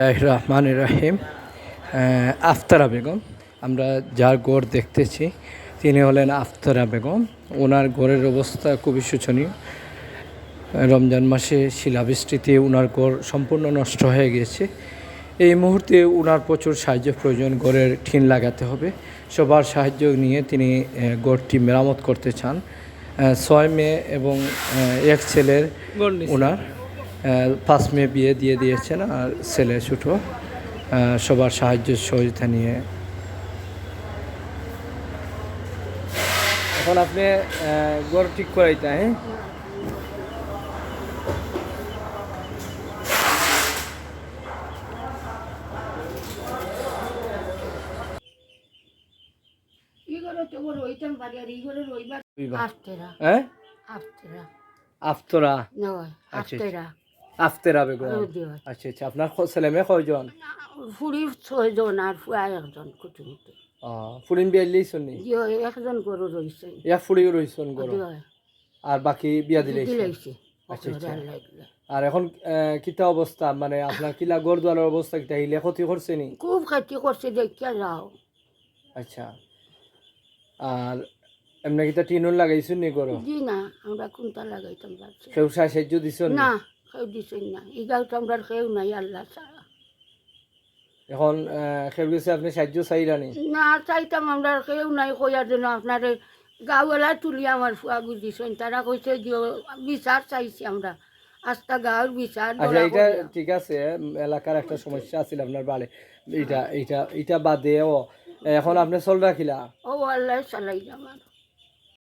রহমান রাহিম। আফতারা বেগম, আমরা যার গড় দেখতেছি তিনি হলেন আফতারা বেগম। ওনার গড়ের অবস্থা খুবই শোচনীয়। রমজান মাসে শিলাবৃষ্টিতে ওনার গড় সম্পূর্ণ নষ্ট হয়ে গিয়েছে। এই মুহূর্তে ওনার প্রচুর সাহায্য প্রয়োজন, গড়ের টিন লাগাতে হবে। সবার সাহায্য নিয়ে তিনি গড়টি মেরামত করতে চান। 6 মেয়ে এবং এক ছেলের ওনার 5 মেয়ে বিয়ে দিয়ে দিয়েছেন, আর ছেলে ছোটো। সবার সাহায্য সহযোগিতা নিয়ে এখন আপনি গড় ঠিক করাইতে। হ্যাঁ, আফতরা। আফতেরা বেগম। আচ্ছা আচ্ছা, আপনার ছেলে মেয়ে কয়জন? ফুড়ি 6 জন আর ফুয়া একজন কুটুমুটি। ফুড়িন বিয়া দিলেইছেন নি? একজন গরু রইছে। এক ফুড়িও রইছেন গরু, আর বাকি বিয়া দিলেইছে। আচ্ছা আচ্ছা। আর এখন কিতা অবস্থা, মানে আপনার কিলা গড় দোয়ালের অবস্থা কিতা, হিলে ক্ষতি করছে নি? খুব ক্ষতি করছে, দেখিয়া যাও। আচ্ছা, আর এমনি কিতা টিনুন লাগাইছেন নি গরু? জি না, আমরা কোনটা লাগাইতাম ভাবছি। কেউ সাহায্য দিছেন না? কেউ দিছেন না, ইগাও তো আমরা কেউ নাই, আল্লাহ ছাড়া। এখন কেউ গেছে আপনি সাহায্য চাইরানি? না চাইতাম, আমরা কেউ নাই কইয়ার জন্য। আপনার গাঁওয়ালা তুলি আমার ফুয়া বুঝিছেন, তারা কইছে যে বিচার চাইছি আমরা, আস্তা গাঁওর বিচার। আচ্ছা, এটা ঠিক আছে, এলাকার একটা সমস্যা আছিল আপনার বাড়ি, এটা এটা এটা বাদেও এখন আপনি চল রাখিলা। ও আল্লাহ চালাই আমার।